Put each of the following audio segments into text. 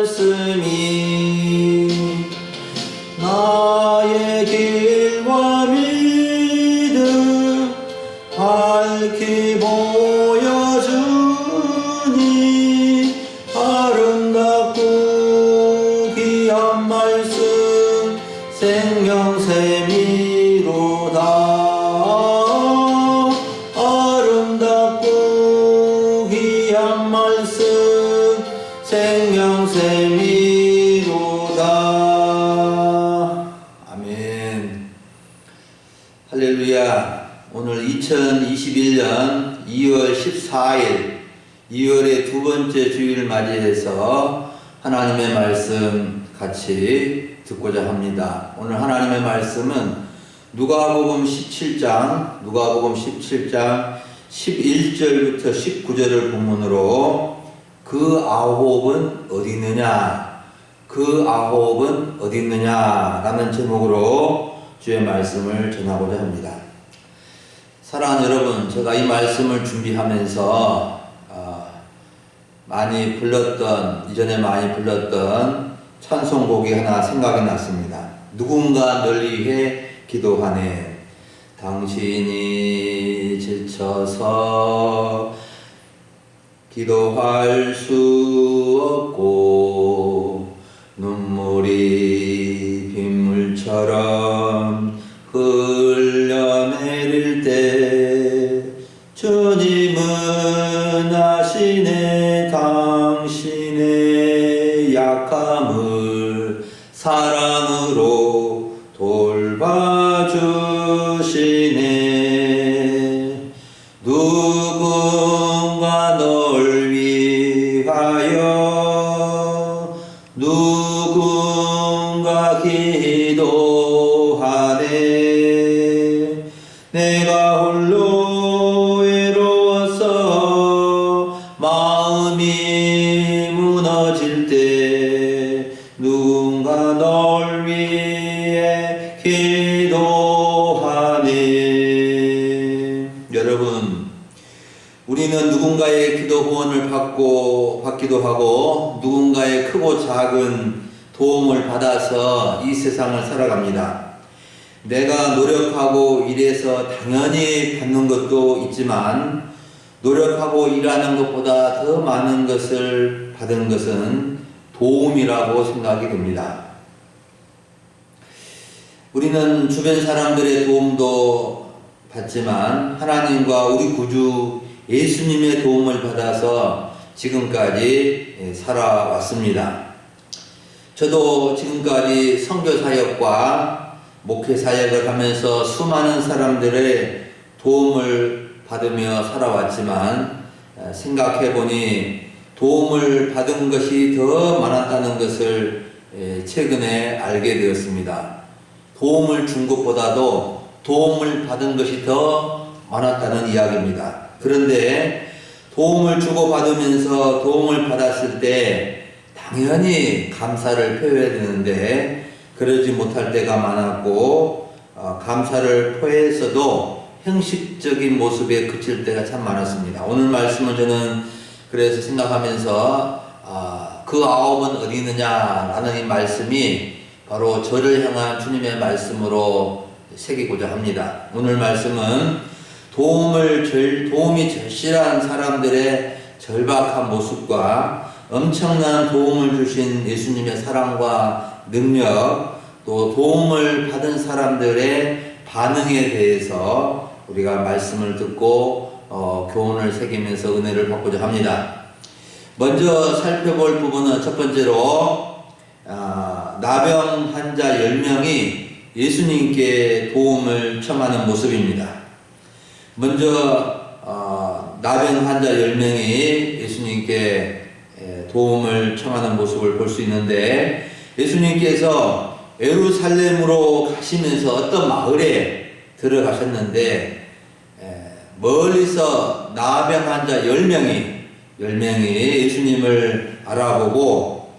말씀이 나의 길과 믿음 밝히 보여주니 아름답고 귀한 말씀 생명샘이로다. 아름답고 귀한 말씀 생명샘이로다. 아멘. 할렐루야. 오늘 2021년 2월 14일 2월의 두 번째 주일을 맞이해서 하나님의 말씀 같이 듣고자 합니다. 오늘 하나님의 말씀은 누가복음 17장 11절부터 19절을 본문으로 그 아홉은 어디 있느냐, 그 아홉은 어디 있느냐 라는 제목으로 주의 말씀을 전하고자 합니다. 사랑하는 여러분, 제가 이 말씀을 준비하면서 이전에 많이 불렀던 찬송곡이 하나 생각이 났습니다. 누군가 널 위해 기도하네. 당신이 지쳐서 기도할 수 없고 눈물이 빗물처럼 흘려내릴 때 주님은 아시네. 당신의 약함을 사랑으로 돌봐주시네. 누군가 널 위하여 누군가 기도하네. 내가 홀로 외로워서 마음이 무너질 때 누군가 널 위해 기도하네. 여러분, 우리는 누군가의 기도 후원을 받기도 하고 누군가의 크고 작은 도움을 받아서 이 세상을 살아갑니다. 내가 노력하고 일해서 당연히 받는 것도 있지만 노력하고 일하는 것보다 더 많은 것을 받은 것은 도움이라고 생각이 됩니다. 우리는 주변 사람들의 도움도 받지만 하나님과 우리 구주 예수님의 도움을 받아서 지금까지 살아왔습니다. 저도 지금까지 선교사역과 목회사역을 하면서 수많은 사람들의 도움을 받으며 살아왔지만 생각해보니 도움을 받은 것이 더 많았다는 것을 최근에 알게 되었습니다. 도움을 준 것보다도 도움을 받은 것이 더 많았다는 이야기입니다. 그런데 도움을 주고받으면서 도움을 받았을 때 당연히 감사를 표해야 되는데 그러지 못할 때가 많았고 감사를 표해서도 형식적인 모습에 그칠 때가 참 많았습니다. 오늘 말씀은 저는 그래서 생각하면서 그 아홉은 어디 있느냐라는 이 말씀이 바로 저를 향한 주님의 말씀으로 새기고자 합니다. 오늘 말씀은 도움이 절실한 사람들의 절박한 모습과 엄청난 도움을 주신 예수님의 사랑과 능력, 또 도움을 받은 사람들의 반응에 대해서 우리가 말씀을 듣고 교훈을 새기면서 은혜를 받고자 합니다. 먼저 살펴볼 부분은 첫 번째로 나병 환자 10명이 예수님께 도움을 청하는 모습입니다. 먼저 나병 환자 10명이 예수님께 도움을 청하는 모습을 볼 수 있는데 예수님께서 예루살렘으로 가시면서 어떤 마을에 들어가셨는데 멀리서 나병 환자 10명이 예수님을 알아보고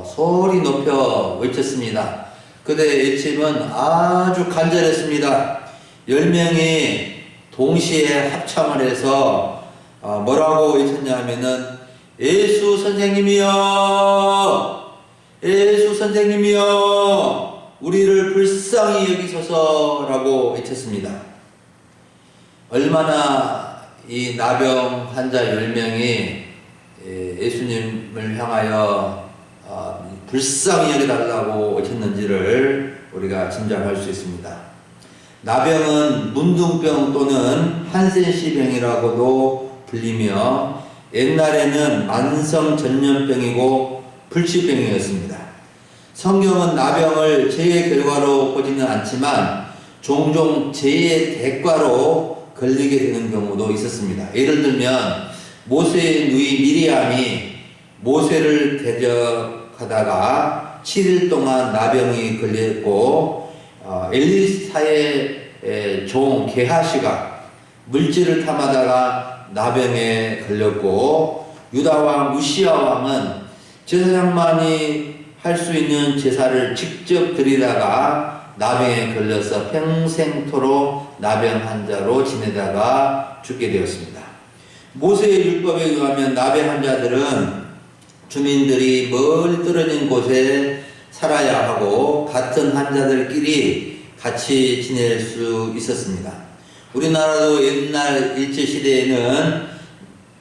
소리 높여 외쳤습니다. 그들의 외침은 아주 간절했습니다. 10명이 동시에 합창을 해서 뭐라고 외쳤냐 하면은 예수 선생님이여 예수 선생님이여 우리를 불쌍히 여기소서라고 외쳤습니다. 얼마나 이 나병 환자 10명이 예수님을 향하여 불쌍히 여겨달라고 외쳤는지를 우리가 짐작할 수 있습니다. 나병은 문둥병 또는 한센시병이라고도 불리며 옛날에는 만성전염병이고 불치병이었습니다. 성경은 나병을 죄의 결과로 보지는 않지만 종종 죄의 대가로 걸리게 되는 경우도 있었습니다. 예를 들면 모세의 누이 미리암이 모세를 대적하다가 7일 동안 나병이 걸렸고 엘리사의 종 게하시가 물질을 탐하다가 나병에 걸렸고 유다왕 우시야 왕은 제사장만이 할 수 있는 제사를 직접 드리다가 나병에 걸려서 평생토록 나병 환자로 지내다가 죽게 되었습니다. 모세의 율법에 의하면 나병 환자들은 주민들이 멀리 떨어진 곳에 살아야 하고 같은 환자들끼리 같이 지낼 수 있었습니다. 우리나라도 옛날 일제시대에는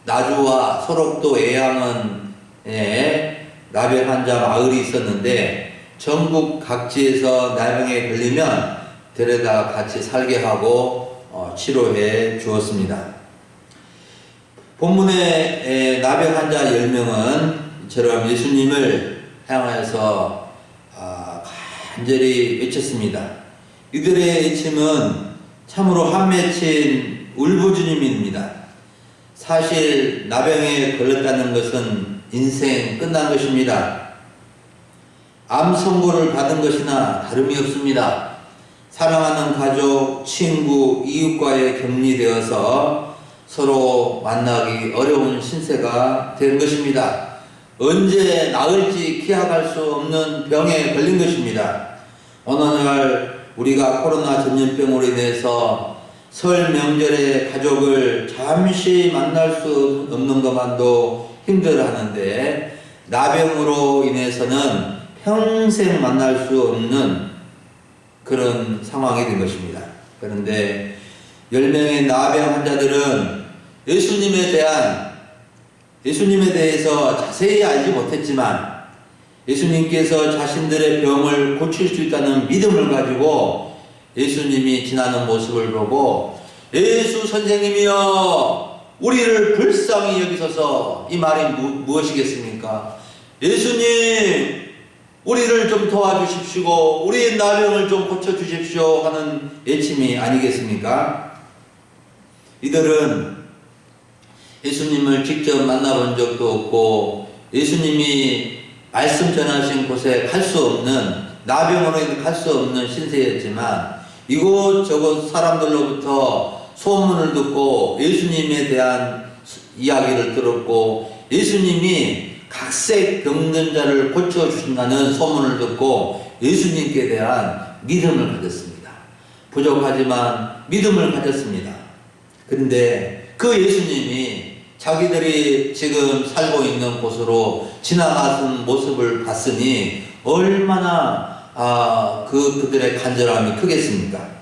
나주와 소록도 애양원에 나병 환자 마을이 있었는데 전국 각지에서 나병에 걸리면 데려다 같이 살게 하고 치료해 주었습니다. 본문의 나병 환자 10명은 이처럼 예수님을 향해서 간절히 외쳤습니다. 이들의 외침은 참으로 한 맺힌 울부짖음입니다. 사실 나병에 걸렸다는 것은 인생 끝난 것입니다. 암 선고를 받은 것이나 다름이 없습니다. 사랑하는 가족, 친구, 이웃과의 격리되어서 서로 만나기 어려운 신세가 된 것입니다. 언제 나을지 기약할 수 없는 병에 걸린 것입니다. 어느 날 우리가 코로나 전염병으로 인해서 설 명절에 가족을 잠시 만날 수 없는 것만도 힘들어하는데 나병으로 인해서는 평생 만날 수 없는 그런 상황이 된 것입니다. 그런데 10명의 나병 환자들은 예수님에 대해서 자세히 알지 못했지만 예수님께서 자신들의 병을 고칠 수 있다는 믿음을 가지고 예수님이 지나는 모습을 보고 예수 선생님이여 우리를 불쌍히 여기소서, 이 말이 무엇이겠습니까? 예수님 우리를 좀 도와주십시오, 우리의 나병을 좀 고쳐주십시오 하는 외침이 아니겠습니까? 이들은 예수님을 직접 만나본 적도 없고 예수님이 말씀 전하신 곳에 갈 수 없는, 나병으로 갈 수 없는 신세였지만 이곳저곳 사람들로부터 소문을 듣고 예수님에 대한 이야기를 들었고 예수님이 각색 병든 자를 고쳐주신다는 소문을 듣고 예수님께 대한 믿음을 가졌습니다. 부족하지만 믿음을 가졌습니다. 그런데 그 예수님이 자기들이 지금 살고 있는 곳으로 지나가는 모습을 봤으니 얼마나 그들의 간절함이 크겠습니까?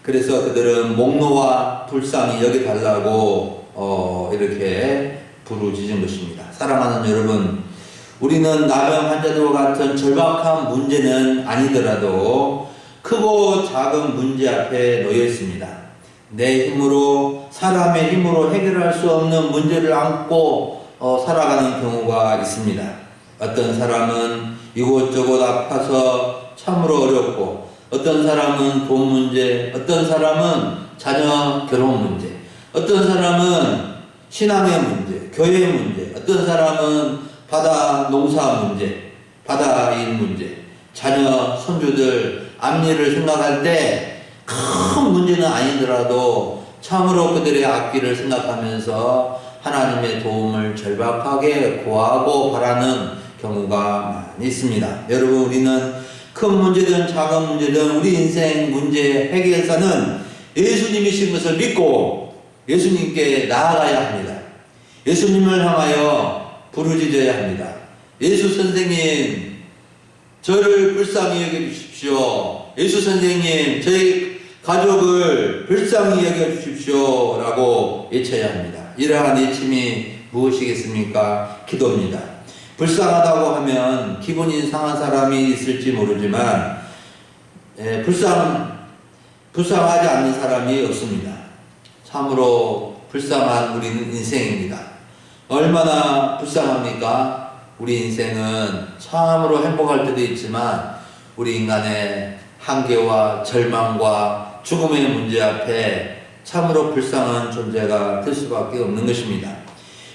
그래서 그들은 목노와 불쌍히 여겨달라고 이렇게 부르짖은 것입니다. 사랑하는 여러분, 우리는 나병 환자들과 같은 절박한 문제는 아니더라도 크고 작은 문제 앞에 놓여 있습니다. 내 힘으로, 사람의 힘으로 해결할 수 없는 문제를 안고 살아가는 경우가 있습니다. 어떤 사람은 이곳저곳 아파서 참으로 어렵고, 어떤 사람은 돈 문제, 어떤 사람은 자녀 결혼 문제, 어떤 사람은 신앙의 문제, 교회 문제, 어떤 사람은 바다 농사 문제, 바다 일 문제, 자녀 손주들 앞일을 생각할 때 큰 문제는 아니더라도 참으로 그들의 앞길을 생각하면서 하나님의 도움을 절박하게 구하고 바라는 경우가 많이 있습니다. 여러분, 우리는 큰 문제든 작은 문제든 우리 인생 문제 해결사는 예수님이신 것을 믿고 예수님께 나아가야 합니다. 예수님을 향하여 부르짖어야 합니다. 예수 선생님, 저를 불쌍히 여겨주십시오. 예수 선생님, 저희 가족을 불쌍히 여겨주십시오. 라고 외쳐야 합니다. 이러한 외침이 무엇이겠습니까? 기도입니다. 불쌍하다고 하면 기분이 상한 사람이 있을지 모르지만 불쌍하지 않는 사람이 없습니다. 참으로 불쌍한 우리 인생입니다. 얼마나 불쌍합니까? 우리 인생은 참으로 행복할 때도 있지만 우리 인간의 한계와 절망과 죽음의 문제 앞에 참으로 불쌍한 존재가 될 수밖에 없는 것입니다.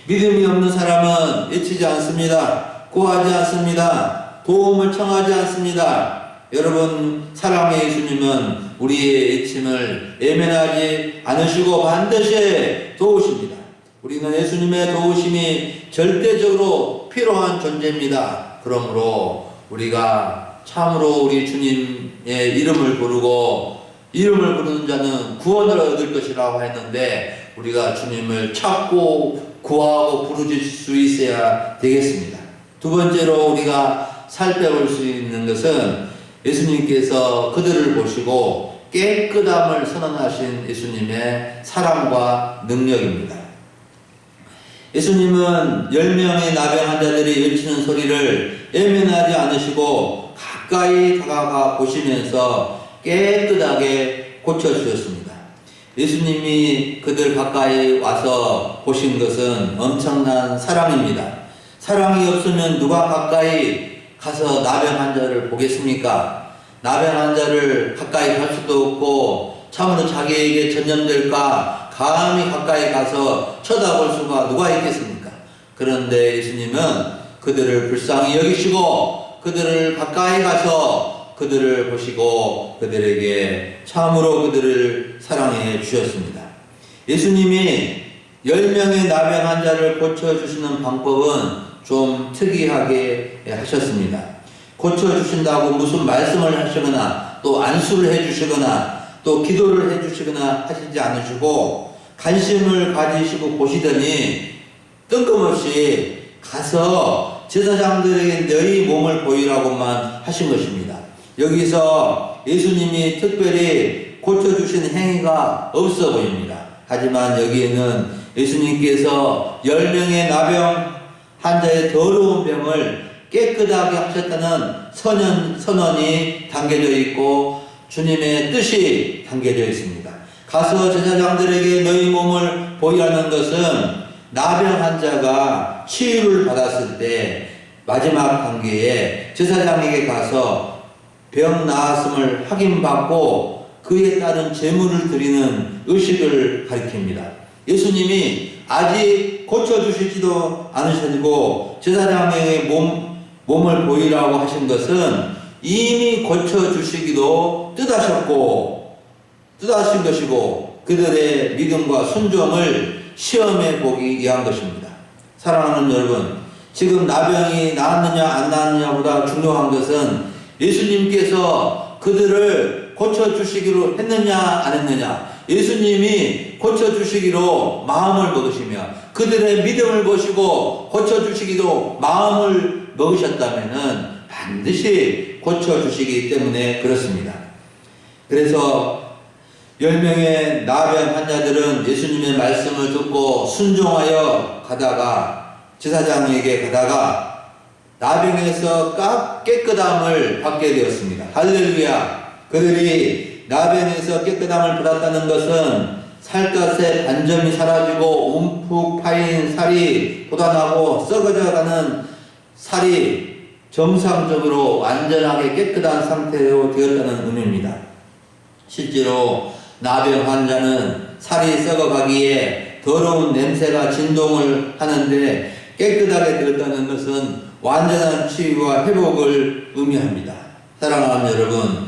믿음이 없는 사람은 외치지 않습니다. 구하지 않습니다. 도움을 청하지 않습니다. 여러분, 사랑의 예수님은 우리의 외침을 외면하지 않으시고 반드시 도우십니다. 우리는 예수님의 도우심이 절대적으로 필요한 존재입니다. 그러므로 우리가 참으로 우리 주님의 이름을 부르고 이름을 부르는 자는 구원을 얻을 것이라고 했는데 우리가 주님을 찾고 구하고 부르실 수 있어야 되겠습니다. 두 번째로 우리가 살펴볼 수 있는 것은 예수님께서 그들을 보시고 깨끗함을 선언하신 예수님의 사랑과 능력입니다. 예수님은 10명의 나병 환자들이 외치는 소리를 외면하지 않으시고 가까이 다가가 보시면서 깨끗하게 고쳐주셨습니다. 예수님이 그들 가까이 와서 보신 것은 엄청난 사랑입니다. 사랑이 없으면 누가 가까이 가서 나병 환자를 보겠습니까? 나병 환자를 가까이 갈 수도 없고 참으로 자기에게 전염될까 감히 가까이 가서 쳐다볼 수가 누가 있겠습니까? 그런데 예수님은 그들을 불쌍히 여기시고 그들을 가까이 가서 그들을 보시고 그들에게 참으로 그들을 사랑해 주셨습니다. 예수님이 10명의 나병 환자를 고쳐주시는 방법은 좀 특이하게 하셨습니다. 고쳐주신다고 무슨 말씀을 하시거나 또 안수를 해주시거나 또 기도를 해주시거나 하시지 않으시고 관심을 가지시고 보시더니 뜬금없이 가서 제사장들에게 너희 몸을 보이라고만 하신 것입니다. 여기서 예수님이 특별히 고쳐주신 행위가 없어 보입니다. 하지만 여기에는 예수님께서 10명의 나병 환자의 더러운 병을 깨끗하게 하셨다는 선언이 담겨져 있고 주님의 뜻이 담겨져 있습니다. 가서 제사장들에게 너희 몸을 보이라는 것은 나병 환자가 치유를 받았을 때 마지막 단계에 제사장에게 가서 병 나았음을 확인받고 그에 따른 제물을 드리는 의식을 가리킵니다. 예수님이 아직 고쳐주시지도 않으시고 제사장에게 몸을 보이라고 하신 것은 이미 고쳐주시기도 뜻하신 것이고 그들의 믿음과 순종을 시험해 보기 위한 것입니다. 사랑하는 여러분, 지금 나병이 나았느냐 안 나았느냐보다 중요한 것은 예수님께서 그들을 고쳐주시기로 했느냐 안 했느냐. 예수님이 고쳐주시기로 마음을 먹으시며 그들의 믿음을 보시고 고쳐주시기로 마음을 먹으셨다면 반드시 고쳐주시기 때문에 그렇습니다. 그래서 10명의 나병 환자들은 예수님의 말씀을 듣고 순종하여 가다가 제사장에게 가다가 나병에서 깨끗함을 받게 되었습니다. 할렐루야. 그들이 나병에서 깨끗함을 받았다는 것은 살갗에 반점이 사라지고 움푹 파인 살이 돋아나고 썩어져가는 살이 정상적으로 완전하게 깨끗한 상태로 되었다는 의미입니다. 실제로 나병 환자는 살이 썩어가기에 더러운 냄새가 진동을 하는데 깨끗하게 되었다는 것은 완전한 치유와 회복을 의미합니다. 사랑하는 여러분,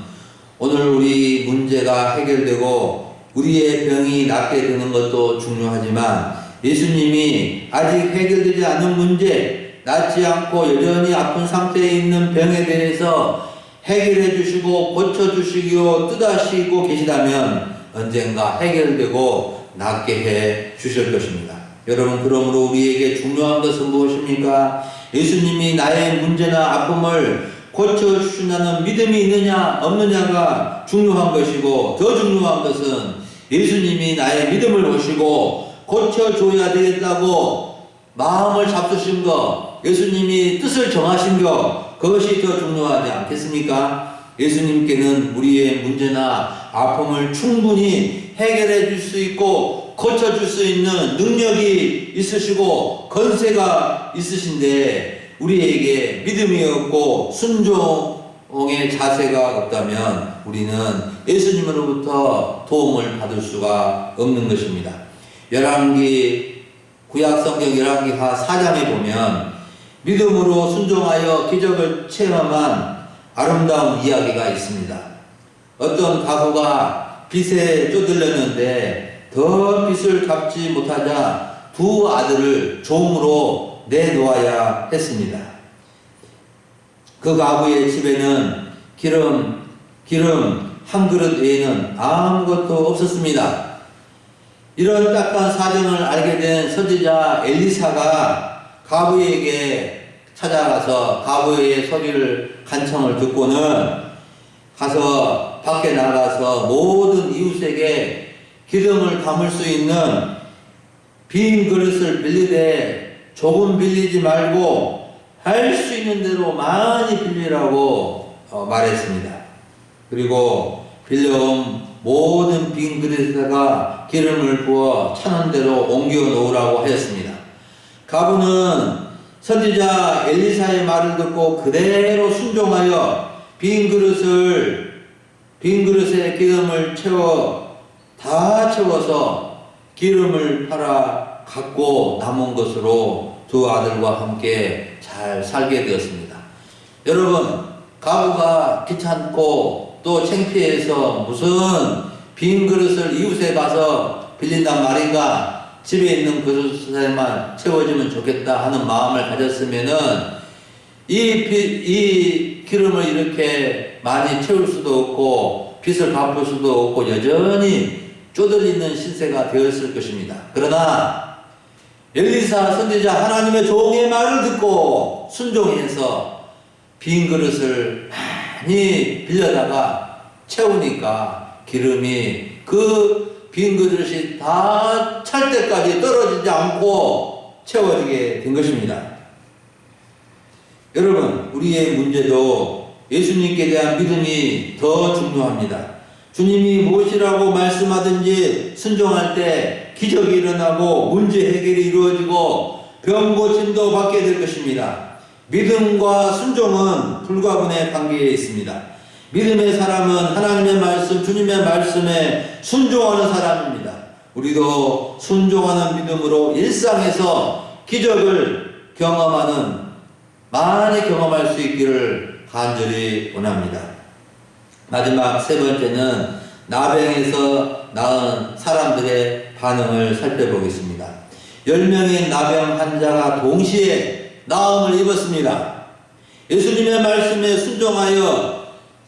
오늘 우리 문제가 해결되고 우리의 병이 낫게 되는 것도 중요하지만 예수님이 아직 해결되지 않은 문제, 낫지 않고 여전히 아픈 상태에 있는 병에 대해서 해결해 주시고 고쳐 주시기로 뜻하시고 계시다면 언젠가 해결되고 낫게 해 주실 것입니다. 여러분, 그러므로 우리에게 중요한 것은 무엇입니까? 예수님이 나의 문제나 아픔을 고쳐주신다는 믿음이 있느냐 없느냐가 중요한 것이고, 더 중요한 것은 예수님이 나의 믿음을 보시고 고쳐줘야 되겠다고 마음을 잡수신 것, 예수님이 뜻을 정하신 것, 그것이 더 중요하지 않겠습니까? 예수님께는 우리의 문제나 아픔을 충분히 해결해 줄 수 있고 고쳐줄 수 있는 능력이 있으시고 건세가 있으신데, 우리에게 믿음이 없고 순종의 자세가 없다면 우리는 예수님으로부터 도움을 받을 수가 없는 것입니다. 열왕기, 구약성경 열왕기하 4장에 보면 믿음으로 순종하여 기적을 체험한 아름다운 이야기가 있습니다. 어떤 가부가 빚에 쪼들렸는데 더 빚을 갚지 못하자 두 아들을 종으로 내놓아야 했습니다. 그 가부의 집에는 기름 한 그릇 외에는 아무것도 없었습니다. 이런 딱한 사정을 알게 된 선지자 엘리사가 가부에게 찾아가서 가부의 소리를 간청을 듣고는 가서 밖에 나가서 모든 이웃에게 기름을 담을 수 있는 빈 그릇을 빌리되 조금 빌리지 말고 할 수 있는 대로 많이 빌리라고 말했습니다. 그리고 빌려온 모든 빈 그릇에다가 기름을 부어 차는 대로 옮겨 놓으라고 하였습니다. 가부는 선지자 엘리사의 말을 듣고 그대로 순종하여 빈 그릇에 기름을 다 채워서 기름을 팔아 갖고 남은 것으로 두 아들과 함께 잘 살게 되었습니다. 여러분, 가부가 귀찮고 또 창피해서 무슨 빈 그릇을 이웃에 가서 빌린단 말인가, 집에 있는 그릇에만 채워지면 좋겠다 하는 마음을 가졌으면은 이 기름을 이렇게 많이 채울 수도 없고 빚을 갚을 수도 없고 여전히 쪼들리는 신세가 되었을 것입니다. 그러나 엘리사 선지자 하나님의 종의 말을 듣고 순종해서 빈 그릇을 많이 빌려다가 채우니까 기름이 그 빈 그릇이 다 찰 때까지 떨어지지 않고 채워지게 된 것입니다. 여러분, 우리의 문제도 예수님께 대한 믿음이 더 중요합니다. 주님이 무엇이라고 말씀하든지 순종할 때 기적이 일어나고 문제 해결이 이루어지고 병 고침도 받게 될 것입니다. 믿음과 순종은 불가분의 관계에 있습니다. 믿음의 사람은 하나님의 말씀, 주님의 말씀에 순종하는 사람입니다. 우리도 순종하는 믿음으로 일상에서 기적을 많이 경험할 수 있기를 간절히 원합니다. 마지막 세 번째는 나병에서 나은 사람들의 반응을 살펴보겠습니다. 10명의 나병 환자가 동시에 나음을 입었습니다. 예수님의 말씀에 순종하여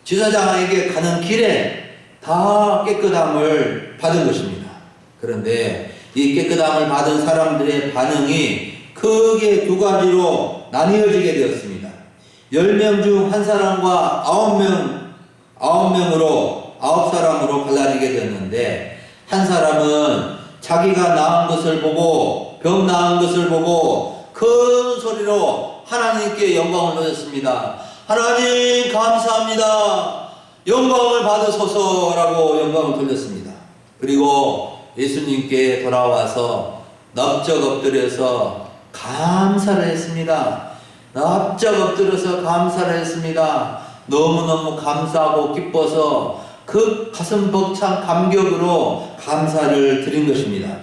지사장에게 가는 길에 다 깨끗함을 받은 것입니다. 그런데 이 깨끗함을 받은 사람들의 반응이 크게 두 가지로 나뉘어지게 되었습니다. 10명 중 한 사람과 9사람으로 갈라지게 되었는데, 한 사람은 자기가 나은 것을 보고 병 나은 것을 보고 큰 소리로 하나님께 영광을 돌렸습니다. 하나님 감사합니다. 영광을 받으소서라고 영광을 돌렸습니다. 그리고 예수님께 돌아와서 납작 엎드려서 감사를 했습니다. 납작 엎드려서 감사를 했습니다. 너무너무 감사하고 기뻐서 그 가슴 벅찬 감격으로 감사를 드린 것입니다.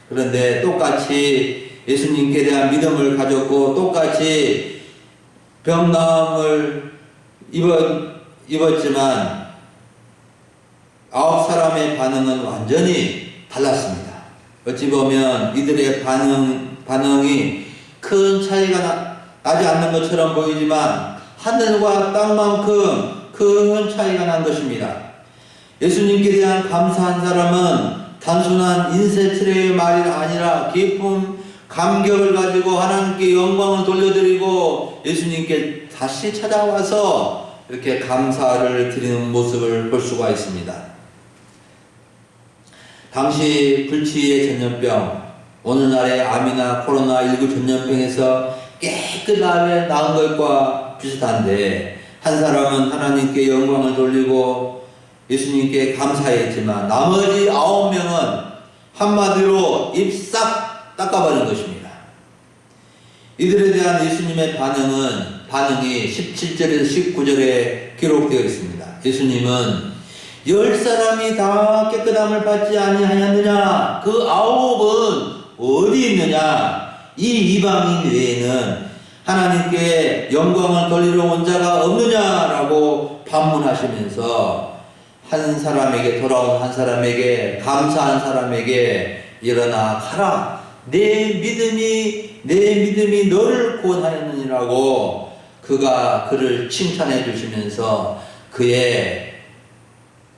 그런데 똑같이 예수님께 대한 믿음을 가졌고 똑같이 병나음을 입었지만 9사람의 반응은 완전히 달랐습니다. 어찌 보면 이들의 반응이 큰 차이가 나지 않는 것처럼 보이지만 하늘과 땅만큼 큰 차이가 난 것입니다. 예수님께 대한 감사한 사람은 단순한 인쇄치레의 말이 아니라 깊은 감격을 가지고 하나님께 영광을 돌려드리고 예수님께 다시 찾아와서 이렇게 감사를 드리는 모습을 볼 수가 있습니다. 당시 불치의 전염병, 오늘날의 암이나 코로나19 전염병에서 깨끗하게 나은 것과 비슷한데, 한 사람은 하나님께 영광을 돌리고 예수님께 감사했지만 나머지 9명은 한마디로 입 싹 닦아버린 것입니다. 이들에 대한 예수님의 반응이 17절에서 19절에 기록되어 있습니다. 예수님은 10사람이 다 깨끗함을 받지 아니하였느냐? 그 9은 어디 있느냐? 이 이방인 외에는 하나님께 영광을 돌리러 온 자가 없느냐라고 반문하시면서 한 사람에게, 돌아온 한 사람에게, 감사한 사람에게 일어나 가라. 내 믿음이 너를 구원하였느니라고 그를 칭찬해 주시면서 그의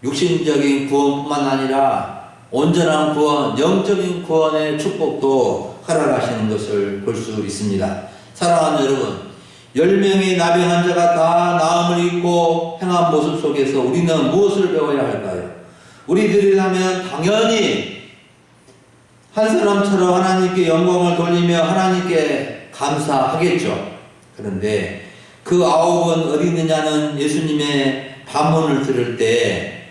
육신적인 구원뿐만 아니라 온전한 구원, 영적인 구원의 축복도 허락하시는 것을 볼 수 있습니다. 사랑하는 여러분, 10명의 나병 환자가 다 나음을 입고 행한 모습 속에서 우리는 무엇을 배워야 할까요? 우리들이라면 당연히 한 사람처럼 하나님께 영광을 돌리며 하나님께 감사하겠죠. 그런데 그 9은 어디 있느냐는 예수님의 반문을 들을 때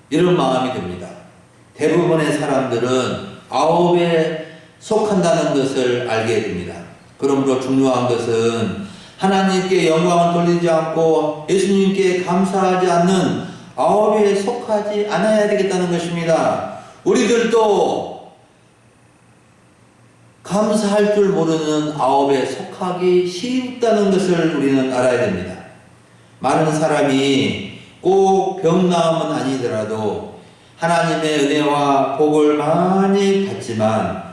이런 마음이 듭니다. 대부분의 사람들은 9에 속한다는 것을 알게 됩니다. 그러므로 중요한 것은 하나님께 영광을 돌리지 않고 예수님께 감사하지 않는 9에 속하지 않아야 되겠다는 것입니다. 우리들도 감사할 줄 모르는 9에 속하기 쉽다는 것을 우리는 알아야 됩니다. 많은 사람이 꼭 병나음은 아니더라도 하나님의 은혜와 복을 많이 받지만,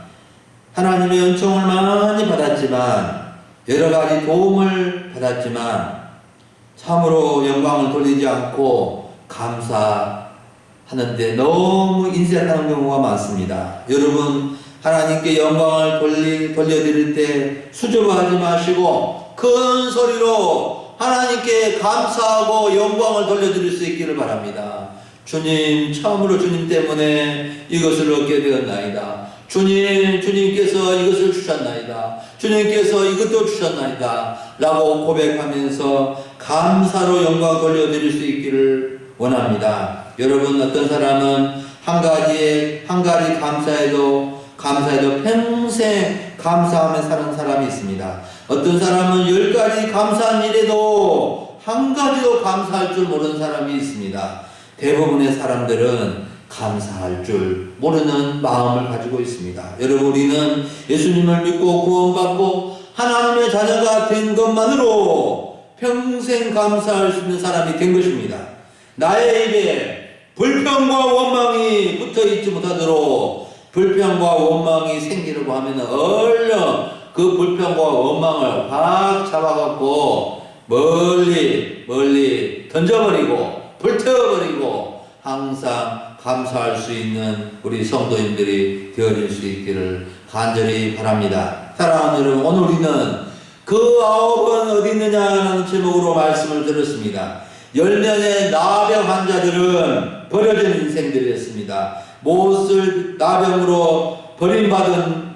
하나님의 은총을 많이 받았지만, 여러 가지 도움을 받았지만 참으로 영광을 돌리지 않고 감사하는데 너무 인색하는 경우가 많습니다. 여러분, 하나님께 영광을 돌려드릴 때 수줍어하지 마시고 큰 소리로 하나님께 감사하고 영광을 돌려드릴 수 있기를 바랍니다. 주님, 참으로 주님 때문에 이것을 얻게 되었나이다. 주님께서 이것을 주셨나이다. 주님께서 이것도 주셨나이다. 라고 고백하면서 감사로 영광 돌려드릴 수 있기를 원합니다. 여러분, 어떤 사람은 한 가지 감사해도 평생 감사하며 사는 사람이 있습니다. 어떤 사람은 10가지 감사한 일에도 한 가지도 감사할 줄 모르는 사람이 있습니다. 대부분의 사람들은 감사할 줄 모르는 마음을 가지고 있습니다. 여러분, 우리는 예수님을 믿고 구원받고 하나님의 자녀가 된 것만으로 평생 감사할 수 있는 사람이 된 것입니다. 나의 입에 불평과 원망이 붙어있지 못하도록, 불평과 원망이 생기려고 하면 얼른 그 불평과 원망을 확 잡아갖고 멀리 던져버리고 불태워버리고 항상 감사할 수 있는 우리 성도님들이 되어질 수 있기를 간절히 바랍니다. 사랑하는 여러분, 오늘 우리는 그 9은 어디 있느냐는 제목으로 말씀을 들었습니다. 10명의 나병 환자들은 버려진 인생들이었습니다. 못을 나병으로 버림받은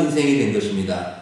인생이 된 것입니다.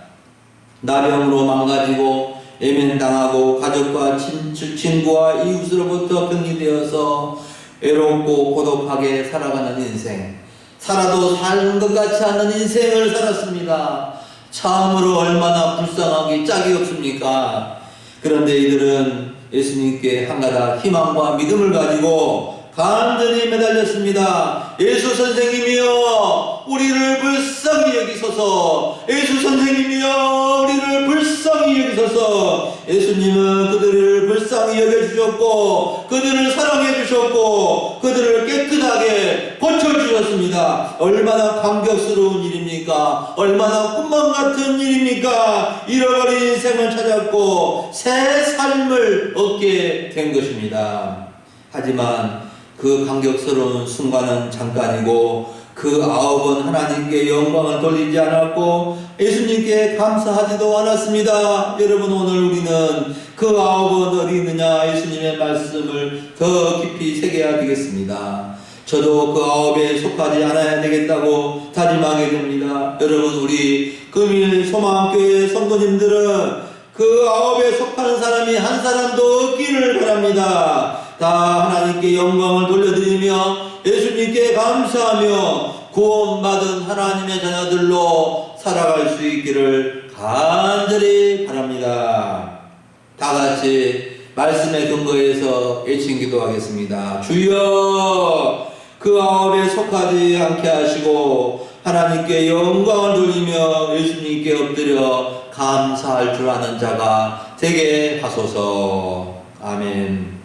나병으로 망가지고 예면당하고 가족과 친구와 이웃으로부터 격리되어서 외롭고 고독하게 살아가는 인생, 살아도 사는 것 같지 않은 인생을 살았습니다. 참으로 얼마나 불쌍하기 짝이 없습니까? 그런데 이들은 예수님께 한가닥 희망과 믿음을 가지고 간절히 매달렸습니다. 예수 선생님이여, 우리를 불쌍히 여기소서. 예수 선생님이여, 우리를 불쌍히 여기소서. 예수님은 그들을 불쌍히 여겨주셨고 그들을 사랑해 주셨고 그들을 깨끗하게 고쳐주셨습니다. 얼마나 감격스러운 일입니까? 얼마나 꿈만 같은 일입니까? 잃어버린 인생을 찾았고 새 삶을 얻게 된 것입니다. 하지만 그 감격스러운 순간은 잠깐이고 그 그 9은 하나님께 영광을 돌리지 않았고 예수님께 감사하지도 않았습니다. 여러분, 오늘 우리는 그 9은 어디 있느냐? 예수님의 말씀을 더 깊이 새겨야 되겠습니다. 저도 그 9에 속하지 않아야 되겠다고 다짐하게 됩니다. 여러분, 우리 금일 소망교회 성도님들은 그 9에 속하는 사람이 한 사람도 없기를 바랍니다. 다 하나님께 영광을 돌려드리며 예수님께 감사하며 구원받은 하나님의 자녀들로 살아갈 수 있기를 간절히 바랍니다. 다 같이 말씀의 근거에서 애칭 기도하겠습니다. 주여, 그 9에 속하지 않게 하시고 하나님께 영광을 돌리며 예수님께 엎드려 감사할 줄 아는 자가 되게 하소서. 아멘.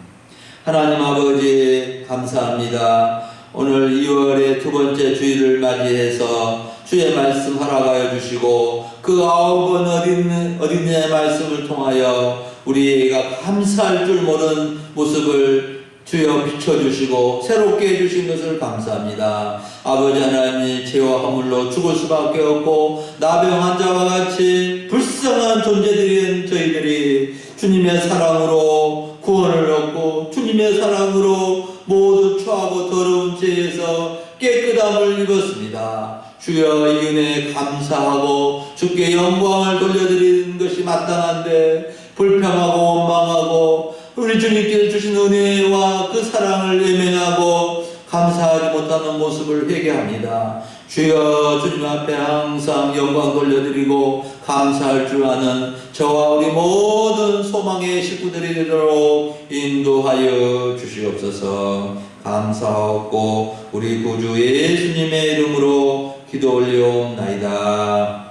하나님 아버지, 감사합니다. 오늘 2월의 두 번째 주일을 맞이해서 주의 말씀 허락하여 주시고 그 9은 어딨냐의 말씀을 통하여 우리가 감사할 줄 모르는 모습을 주여 비춰주시고 새롭게 해주신 것을 감사합니다. 아버지 하나님, 죄와 허물로 죽을 수밖에 없고 나병 환자와 같이 불쌍한 존재들인 저희들이 주님의 사랑으로 구원을 얻고 주님의 사랑으로 모두 추하고 더러운 죄에서 깨끗함을 입었습니다. 주여, 이 은혜에 감사하고 주께 영광을 돌려드리는 것이 마땅한데 불평하고 원망하고 우리 주님께서 주신 은혜와 그 사랑을 외면하고 감사하지 못하는 모습을 회개합니다. 주여, 주님 앞에 항상 영광 돌려드리고 감사할 줄 아는 저와 우리 모든 소망의 식구들이 되도록 인도하여 주시옵소서. 감사하고 우리 구주 예수님의 이름으로 기도 올려옵나이다.